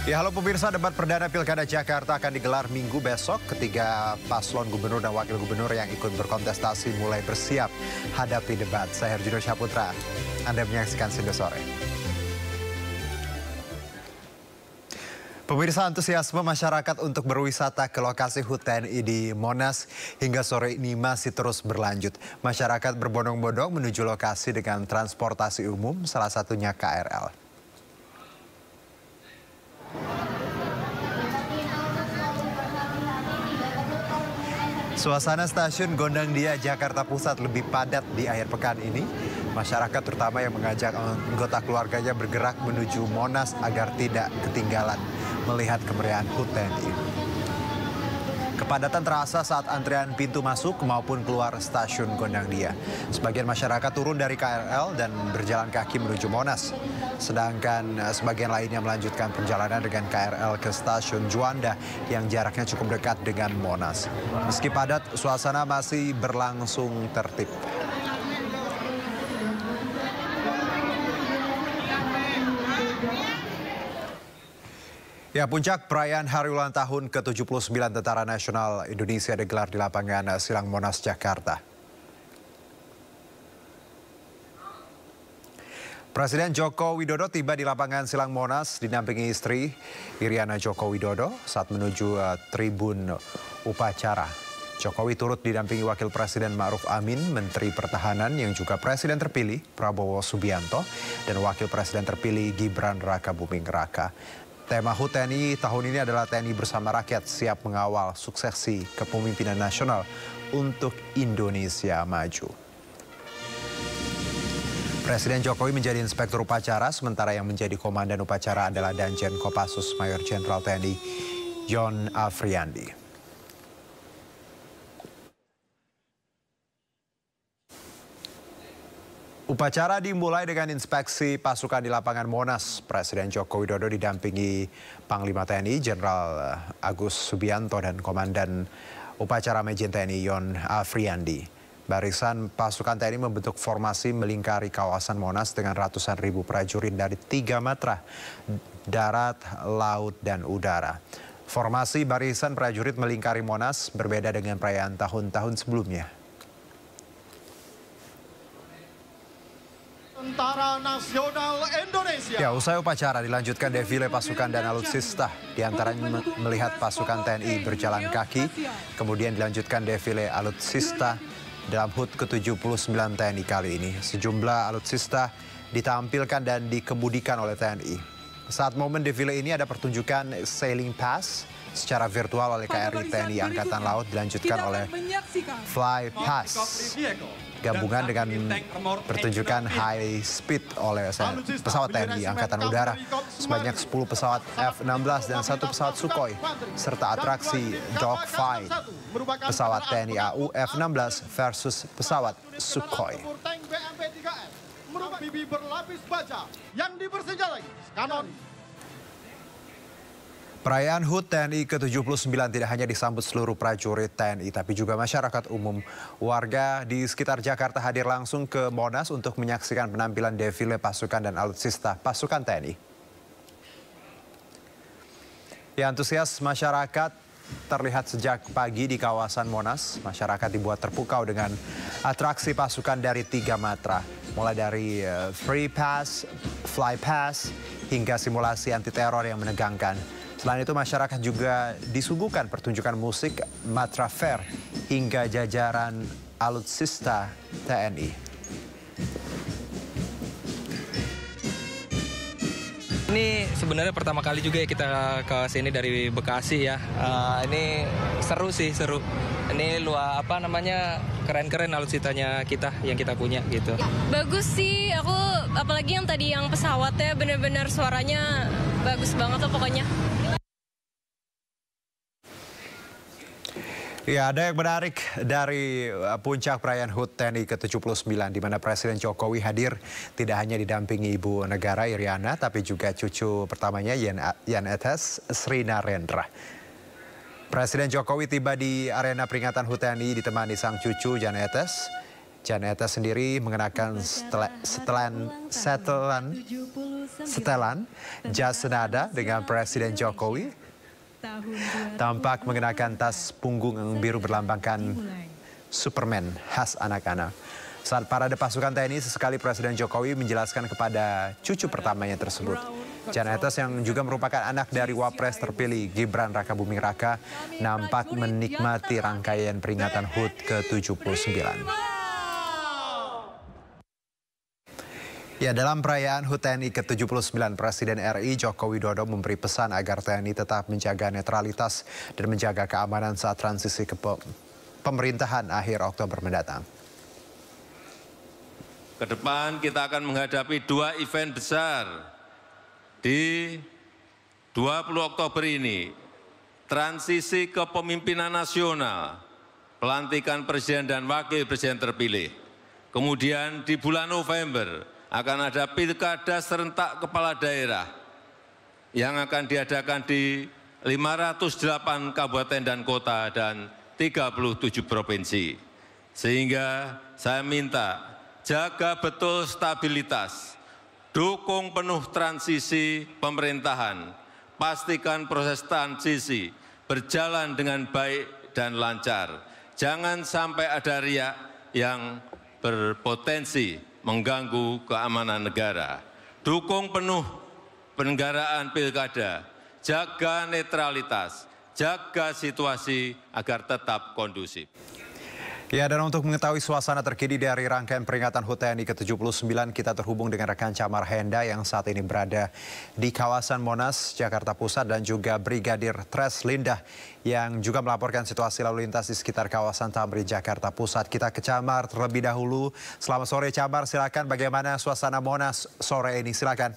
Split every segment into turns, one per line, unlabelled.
Ya, halo pemirsa, debat perdana Pilkada Jakarta akan digelar Minggu besok. Ketiga paslon gubernur dan wakil gubernur yang ikut berkontestasi mulai bersiap hadapi debat. Saya Herjunor Syaputra. Anda menyaksikan Sindo Sore. Pemirsa, antusiasme masyarakat untuk berwisata ke lokasi HUT TNI di Monas hingga sore ini masih terus berlanjut. Masyarakat berbondong-bondong menuju lokasi dengan transportasi umum, salah satunya KRL. Suasana stasiun Gondangdia Jakarta Pusat lebih padat di akhir pekan ini. Masyarakat terutama yang mengajak anggota keluarganya bergerak menuju Monas agar tidak ketinggalan melihat kemeriahan HUT TNI. Kepadatan terasa saat antrean pintu masuk maupun keluar stasiun Gondangdia. Sebagian masyarakat turun dari KRL dan berjalan kaki menuju Monas. Sedangkan sebagian lainnya melanjutkan perjalanan dengan KRL ke stasiun Juanda yang jaraknya cukup dekat dengan Monas. Meski padat, suasana masih berlangsung tertib. Ya, puncak perayaan hari ulang tahun ke-79 Tentara Nasional Indonesia digelar di lapangan Silang Monas, Jakarta. Presiden Joko Widodo tiba di lapangan Silang Monas dinampingi istri Iriana Joko Widodo saat menuju tribun upacara. Jokowi turut didampingi Wakil Presiden Ma'ruf Amin, Menteri Pertahanan yang juga Presiden terpilih Prabowo Subianto, dan Wakil Presiden terpilih Gibran Rakabuming Raka. Tema HUT TNI tahun ini adalah TNI bersama rakyat siap mengawal suksesi kepemimpinan nasional untuk Indonesia maju. Presiden Jokowi menjadi inspektur upacara, sementara yang menjadi komandan upacara adalah Danjen Kopassus Mayor Jenderal TNI Yon Afriandi. Upacara dimulai dengan inspeksi pasukan di lapangan Monas. Presiden Joko Widodo didampingi Panglima TNI Jenderal Agus Subianto dan Komandan Upacara Majen TNI Yon Afriandi. Barisan pasukan TNI membentuk formasi melingkari kawasan Monas dengan ratusan ribu prajurit dari 3 matra, darat, laut, dan udara. Formasi barisan prajurit melingkari Monas berbeda dengan perayaan tahun-tahun sebelumnya.
Tentara Nasional Indonesia.
Ya, usai upacara dilanjutkan defile pasukan dan alutsista. Di antaranya melihat pasukan TNI berjalan kaki, kemudian dilanjutkan defile alutsista dalam HUT ke-79 TNI kali ini. Sejumlah alutsista ditampilkan dan dikemudikan oleh TNI. Saat momen defile ini ada pertunjukan Sailing Pass secara virtual oleh KRI TNI Angkatan Laut, dilanjutkan oleh Fly Pass gabungan dengan pertunjukan high speed oleh pesawat TNI Angkatan Udara, sebanyak 10 pesawat F-16 dan 1 pesawat Sukhoi, serta atraksi dogfight pesawat TNI AU F-16 versus pesawat Sukhoi.
Berlapis baja yang dipersenjatai kanon.
Perayaan HUT TNI ke-79 tidak hanya disambut seluruh prajurit TNI, tapi juga masyarakat umum. Warga di sekitar Jakarta hadir langsung ke Monas untuk menyaksikan penampilan defile pasukan dan alutsista pasukan TNI. Ya, antusias masyarakat terlihat sejak pagi di kawasan Monas. Masyarakat dibuat terpukau dengan atraksi pasukan dari 3 matra, mulai dari free pass, fly pass, hingga simulasi anti-teror yang menegangkan. Selain itu, masyarakat juga disuguhkan pertunjukan musik, matra fair, hingga jajaran alutsista TNI.
Ini sebenarnya pertama kali juga ya kita ke sini dari Bekasi ya. Ini seru sih, seru. Ini keren-keren alutsistanya kita yang kita punya gitu.
Bagus sih, aku apalagi yang tadi yang pesawatnya bener-bener suaranya bagus banget tuh pokoknya.
Ya, ada yang menarik dari puncak perayaan HUT TNI ke-79 di mana Presiden Jokowi hadir tidak hanya didampingi Ibu Negara Iriana tapi juga cucu pertamanya Jan Etes Sri Narendra. Presiden Jokowi tiba di arena peringatan HUT TNI ditemani sang cucu Jan Etes Jan Etes sendiri mengenakan setelan jas senada dengan Presiden Jokowi. Tampak mengenakan tas punggung yang biru berlambangkan Superman khas anak-anak. Saat parade pasukan TNI, sesekali Presiden Jokowi menjelaskan kepada cucu pertamanya tersebut. Jan Etes yang juga merupakan anak dari Wapres terpilih Gibran Rakabuming Raka nampak menikmati rangkaian peringatan HUT ke-79. Ya, dalam perayaan HUT TNI ke-79, Presiden RI Joko Widodo memberi pesan agar TNI tetap menjaga netralitas dan menjaga keamanan saat transisi ke pemerintahan akhir Oktober mendatang.
Ke depan kita akan menghadapi 2 event besar di 20 Oktober ini. Transisi kepemimpinan nasional, pelantikan Presiden dan Wakil Presiden terpilih. Kemudian di bulan November akan ada pilkada serentak kepala daerah yang akan diadakan di 508 kabupaten dan kota dan 37 provinsi. Sehingga saya minta jaga betul stabilitas, dukung penuh transisi pemerintahan, pastikan proses transisi berjalan dengan baik dan lancar. Jangan sampai ada riak yang berpotensi mengganggu keamanan negara. Dukung penuh penyelenggaraan pilkada, jaga netralitas, jaga situasi agar tetap kondusif.
Ya, dan untuk mengetahui suasana terkini dari rangkaian peringatan HUT TNI ke-79, kita terhubung dengan rekan Camar Henda yang saat ini berada di kawasan Monas, Jakarta Pusat, dan juga Brigadir Tres Lindah yang juga melaporkan situasi lalu lintas di sekitar kawasan Tamrin, Jakarta Pusat. Kita ke Camar terlebih dahulu. Selamat sore Camar, silakan bagaimana suasana Monas sore ini, silakan.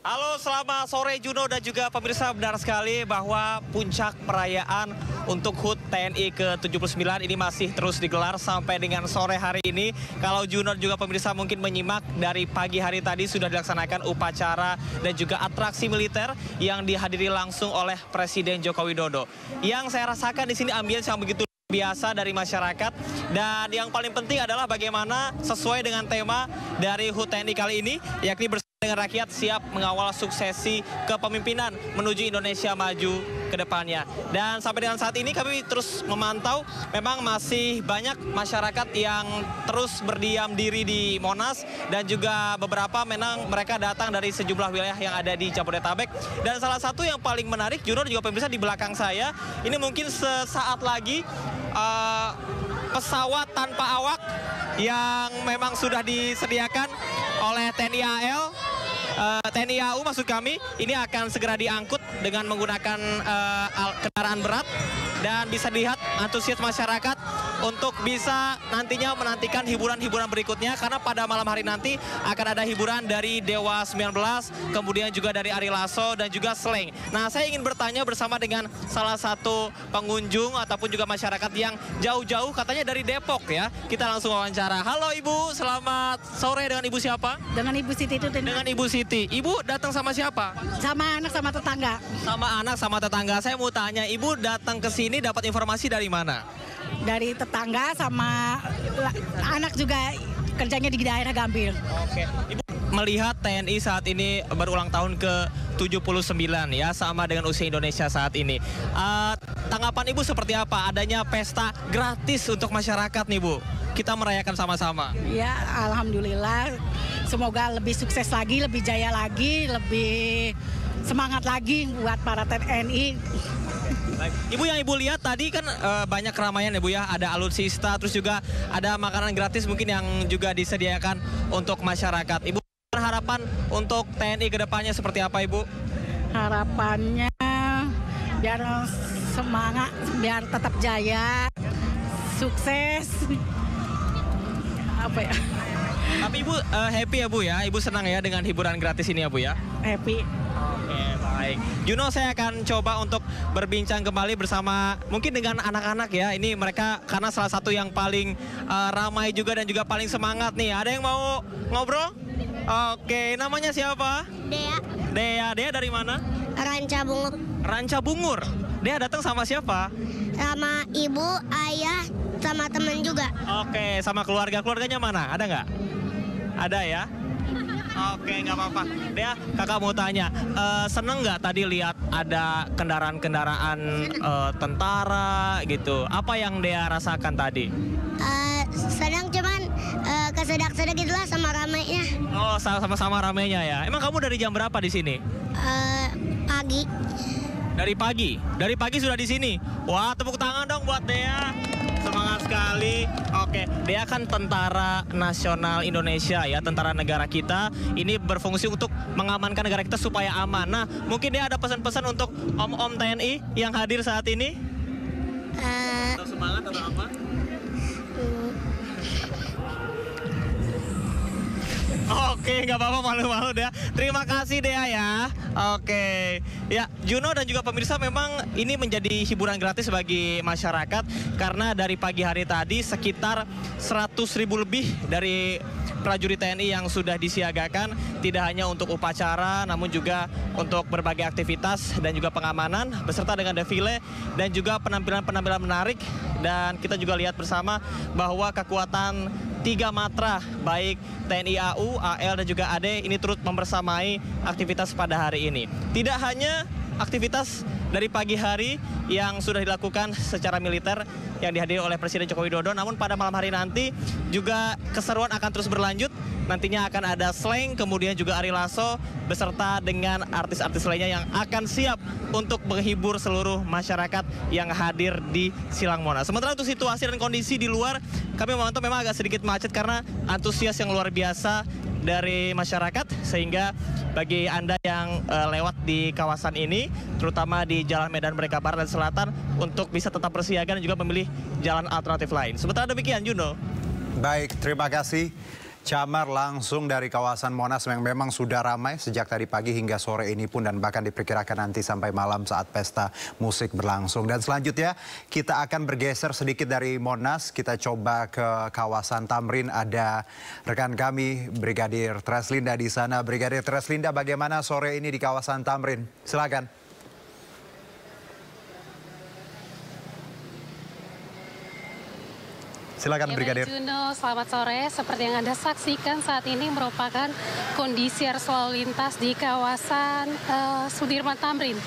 Halo, selamat sore Juno dan juga pemirsa. Benar sekali bahwa puncak perayaan untuk HUT TNI ke-79 ini masih terus digelar sampai dengan sore hari ini. Kalau Juno juga pemirsa mungkin menyimak dari pagi hari tadi sudah dilaksanakan upacara dan juga atraksi militer yang dihadiri langsung oleh Presiden Joko Widodo. Yang saya rasakan di sini ambience yang begitu biasa dari masyarakat, dan yang paling penting adalah bagaimana sesuai dengan tema dari HUT TNI kali ini, yakni bersama dengan rakyat siap mengawal suksesi kepemimpinan menuju Indonesia maju ke depannya. Dan sampai dengan saat ini kami terus memantau, memang masih banyak masyarakat yang terus berdiam diri di Monas, dan juga beberapa memang mereka datang dari sejumlah wilayah yang ada di Jabodetabek. Dan salah satu yang paling menarik, Junior juga pemirsa, di belakang saya ini mungkin sesaat lagi pesawat tanpa awak yang memang sudah disediakan oleh TNI AL, TNI AU maksud kami, ini akan segera diangkut dengan menggunakan kendaraan berat, dan bisa dilihat antusias masyarakat untuk bisa nantinya menantikan hiburan-hiburan berikutnya, karena pada malam hari nanti akan ada hiburan dari Dewa 19, kemudian juga dari Ari Lasso dan juga Slank. Nah, saya ingin bertanya bersama dengan salah satu pengunjung ataupun juga masyarakat yang jauh-jauh katanya dari Depok ya. Kita langsung wawancara. Halo Ibu, selamat sore. Dengan Ibu siapa?
Dengan Ibu Siti itu.
Dengan Ibu Siti. Ibu datang sama siapa?
Sama anak sama tetangga.
Sama anak sama tetangga. Saya mau tanya, Ibu datang ke sini dapat informasi dari mana?
Dari tetangga sama anak juga kerjanya di daerah Gambir.
Oke. Ibu melihat TNI saat ini berulang tahun ke-79 ya, sama dengan usia Indonesia saat ini. Tanggapan Ibu seperti apa adanya pesta gratis untuk masyarakat nih Bu? Kita merayakan sama-sama. Ya,
alhamdulillah. Semoga lebih sukses lagi, lebih jaya lagi, lebih semangat lagi buat para TNI.
Baik. Ibu, yang Ibu lihat tadi kan banyak keramaian ya Bu ya, ada alutsista, terus juga ada makanan gratis mungkin yang juga disediakan untuk masyarakat. Ibu, harapan untuk TNI ke depannya seperti apa Ibu?
Harapannya biar semangat, biar tetap jaya, sukses. Apa ya?
Tapi Ibu happy ya Bu ya, Ibu senang ya dengan hiburan gratis ini ya Bu ya?
Happy.
Oke, baik. Juno, saya akan coba untuk berbincang kembali bersama mungkin dengan anak-anak ya. Ini mereka karena salah satu yang paling ramai juga dan juga paling semangat nih. Ada yang mau ngobrol? Oke, namanya siapa?
Dea.
Dea dari mana?
Ranca Bungur.
Ranca Bungur. Dea datang sama siapa?
sama ibu, ayah, sama temen juga.
Oke, sama keluarga. Keluarganya mana? Ada nggak? Ada ya? Oke, nggak apa-apa. Dea, kakak mau tanya, seneng nggak tadi lihat ada kendaraan-kendaraan tentara gitu? Apa yang Dea rasakan tadi?
Senang cuman kesedak-sedak gitulah sama ramainya.
Oh, sama-sama ramenya ya. Emang kamu dari jam berapa di sini?
Pagi.
Dari pagi? Dari pagi sudah di sini? Wah, tepuk tangan dong buat Dea. Semangat sekali. Oke, Dea kan tentara nasional Indonesia ya, tentara negara kita. Ini berfungsi untuk mengamankan negara kita supaya aman. Nah, mungkin Dea ada pesan-pesan untuk om-om TNI yang hadir saat ini? Atau semangat atau apa? Oke, nggak apa-apa, malu-malu Dea. Terima kasih Dea ya. Oke, ya Juno dan juga pemirsa, memang ini menjadi hiburan gratis bagi masyarakat karena dari pagi hari tadi sekitar 100.000 lebih dari prajurit TNI yang sudah disiagakan, tidak hanya untuk upacara namun juga untuk berbagai aktivitas dan juga pengamanan beserta dengan defile dan juga penampilan-penampilan menarik. Dan kita juga lihat bersama bahwa kekuatan 3 matra baik TNI AU, AL dan juga AD ini turut membersamai aktivitas pada hari ini. Tidak hanya aktivitas dari pagi hari yang sudah dilakukan secara militer yang dihadiri oleh Presiden Joko Widodo, namun pada malam hari nanti juga keseruan akan terus berlanjut. Nantinya akan ada slang, kemudian juga Ari Lasso beserta dengan artis-artis lainnya yang akan siap untuk menghibur seluruh masyarakat yang hadir di Silang Monas. Sementara untuk situasi dan kondisi di luar, kami memantau memang agak sedikit macet karena antusias yang luar biasa dari masyarakat, sehingga bagi Anda yang lewat di kawasan ini, terutama di Jalan Medan Merdeka Barat dan Selatan, untuk bisa tetap bersiaga dan juga memilih jalan alternatif lain. Sementara demikian, Juno.
Baik, terima kasih. Camar langsung dari kawasan Monas yang memang sudah ramai sejak tadi pagi hingga sore ini pun, dan bahkan diperkirakan nanti sampai malam saat pesta musik berlangsung. Dan selanjutnya kita akan bergeser sedikit dari Monas, kita coba ke kawasan Tamrin. Ada rekan kami Brigadir Treslinda di sana. Brigadir Treslinda, bagaimana sore ini di kawasan Tamrin? Silakan. Silakan Brigadir.
Juno, selamat sore. Seperti yang Anda saksikan saat ini merupakan kondisi arus lalu lintas di kawasan Sudirman Tamrin.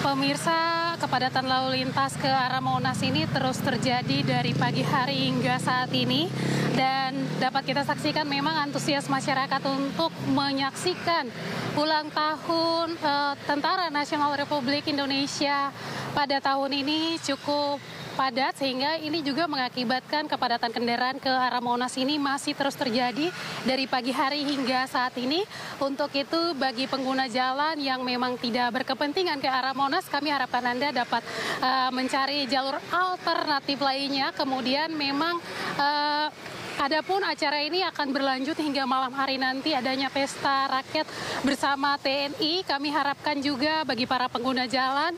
Pemirsa, kepadatan lalu lintas ke arah Monas ini terus terjadi dari pagi hari hingga saat ini. Dan dapat kita saksikan memang antusias masyarakat untuk menyaksikan ulang tahun Tentara Nasional Republik Indonesia pada tahun ini cukup padat, sehingga ini juga mengakibatkan kepadatan kendaraan ke arah Monas ini masih terus terjadi dari pagi hari hingga saat ini. Untuk itu bagi pengguna jalan yang memang tidak berkepentingan ke arah Monas, kami harapkan Anda dapat mencari jalur alternatif lainnya. Kemudian memang adapun acara ini akan berlanjut hingga malam hari nanti, adanya pesta rakyat bersama TNI. Kami harapkan juga bagi para pengguna jalan,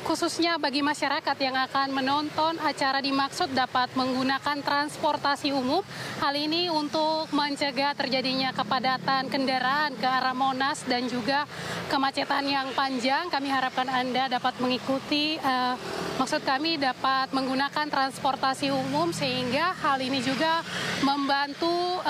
khususnya bagi masyarakat yang akan menonton acara dimaksud dapat menggunakan transportasi umum. Hal ini untuk mencegah terjadinya kepadatan kendaraan ke arah Monas dan juga kemacetan yang panjang. Kami harapkan Anda dapat mengikuti, maksud kami dapat menggunakan transportasi umum, sehingga hal ini juga membantu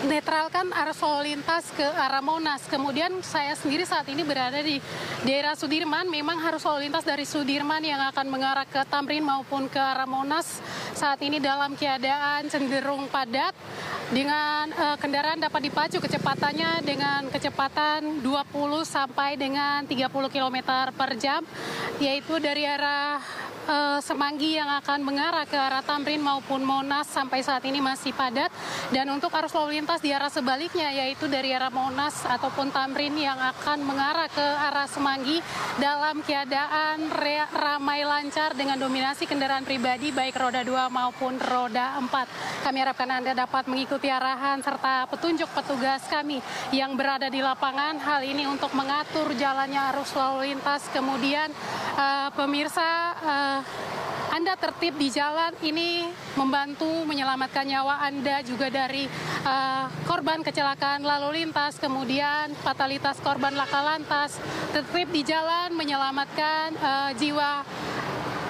menetralkan arus lalu lintas ke arah Monas. Kemudian saya sendiri saat ini berada di daerah Sudirman. Memang arus lalu lintas dari Sudirman yang akan mengarah ke Tamrin maupun ke arah Monas saat ini dalam keadaan cenderung padat, dengan kendaraan dapat dipacu kecepatannya dengan kecepatan 20 sampai dengan 30 km per jam, yaitu dari arah Semanggi yang akan mengarah ke arah Tamrin maupun Monas sampai saat ini masih padat. Dan untuk arus lalu lintas di arah sebaliknya, yaitu dari arah Monas ataupun Tamrin yang akan mengarah ke arah Semanggi, dalam keadaan ramai lancar dengan dominasi kendaraan pribadi baik roda 2 maupun roda 4. Kami harapkan Anda dapat mengikuti arahan serta petunjuk petugas kami yang berada di lapangan. Hal ini untuk mengatur jalannya arus lalu lintas. Kemudian pemirsa, Anda tertib di jalan, ini membantu menyelamatkan nyawa Anda juga dari korban kecelakaan lalu lintas, kemudian fatalitas korban laka lantas. Tertib di jalan menyelamatkan jiwa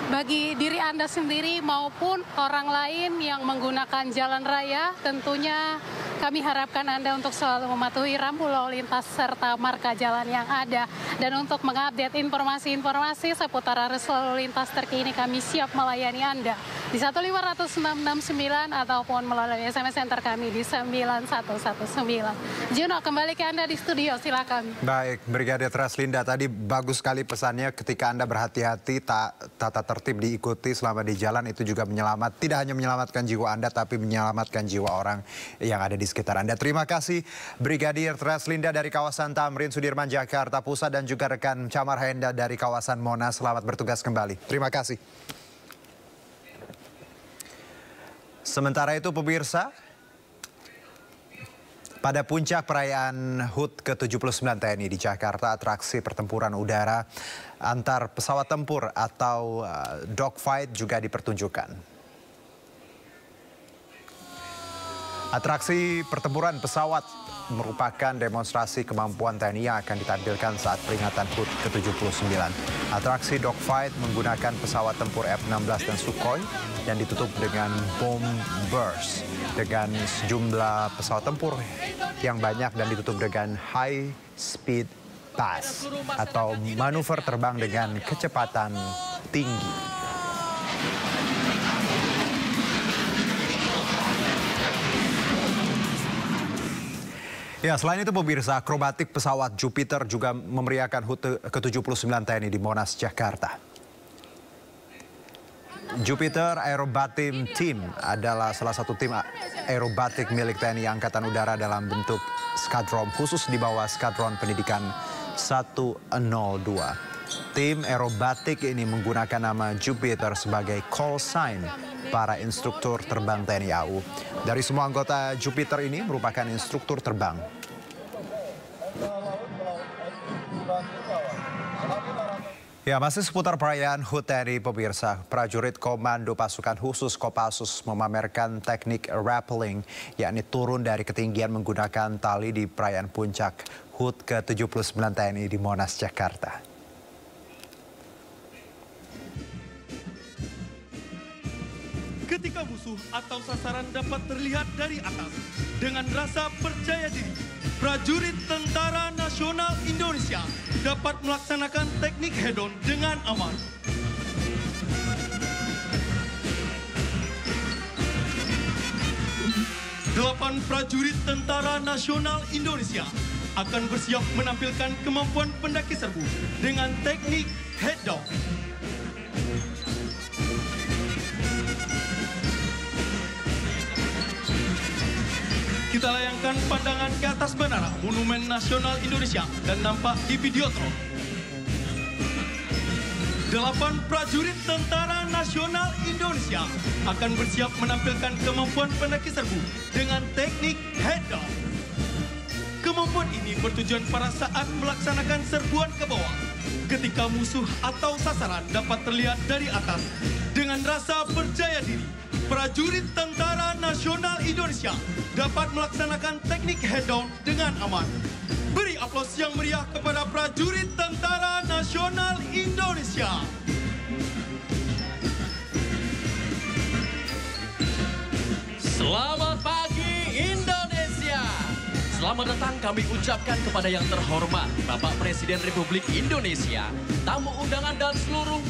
bagi diri Anda sendiri maupun orang lain yang menggunakan jalan raya. Tentunya kami harapkan Anda untuk selalu mematuhi rambu lalu lintas serta marka jalan yang ada. Dan untuk mengupdate informasi-informasi seputar arus lalu lintas terkini, kami siap melayani Anda di 15169 ataupun melalui SMS center kami di 9119. Juno, kembali ke Anda di studio, silakan.
Baik, Brigadir Treslinda, tadi bagus sekali pesannya ketika Anda berhati-hati, tata tertib diikuti selama di jalan, itu juga tidak hanya menyelamatkan jiwa Anda, tapi menyelamatkan jiwa orang yang ada di sekitar Anda. Terima kasih Brigadir Treslinda dari kawasan Tamrin Sudirman, Jakarta Pusat, dan juga rekan Camar Henda dari kawasan Monas. Selamat bertugas kembali. Terima kasih. Sementara itu pemirsa, pada puncak perayaan HUT ke-79 TNI di Jakarta, atraksi pertempuran udara antar pesawat tempur atau dogfight juga dipertunjukkan. Atraksi pertempuran pesawat merupakan demonstrasi kemampuan TNI yang akan ditampilkan saat peringatan HUT ke-79. Atraksi dogfight menggunakan pesawat tempur F-16 dan Sukhoi dan ditutup dengan bomb burst dengan sejumlah pesawat tempur yang banyak dan ditutup dengan high speed pass atau manuver terbang dengan kecepatan tinggi. Ya, selain itu pemirsa, akrobatik pesawat Jupiter juga memeriahkan HUT ke-79 TNI di Monas, Jakarta. Jupiter Aerobatic Team adalah salah satu tim aerobatik milik TNI Angkatan Udara dalam bentuk skadron khusus di bawah Skadron Pendidikan 102. Tim aerobatik ini menggunakan nama Jupiter sebagai call sign para instruktur terbang TNI AU. Dari semua anggota Jupiter ini merupakan instruktur terbang. Ya, masih seputar perayaan HUT TNI pemirsa, prajurit Komando Pasukan Khusus Kopassus memamerkan teknik rappelling, yakni turun dari ketinggian menggunakan tali di perayaan puncak HUT ke-79 TNI di Monas, Jakarta.
Ketika musuh atau sasaran dapat terlihat dari atas, dengan rasa percaya diri, prajurit Tentara Nasional Indonesia dapat melaksanakan teknik head-on dengan aman. Delapan prajurit Tentara Nasional Indonesia akan bersiap menampilkan kemampuan pendaki serbu dengan teknik head-on. Kita layangkan pandangan ke atas menara Monumen Nasional Indonesia dan nampak di Videotron. 8 prajurit Tentara Nasional Indonesia akan bersiap menampilkan kemampuan pendaki serbu dengan teknik head-on. Kemampuan ini bertujuan pada saat melaksanakan serbuan ke bawah, ketika musuh atau sasaran dapat terlihat dari atas. Dengan rasa percaya diri, prajurit Tentara Nasional Indonesia dapat melaksanakan teknik head-on dengan aman. Beri aplaus yang meriah kepada prajurit Tentara Nasional Indonesia.
Selamat pagi Indonesia. Selamat datang kami ucapkan kepada yang terhormat Bapak Presiden Republik Indonesia, tamu undangan dan seluruh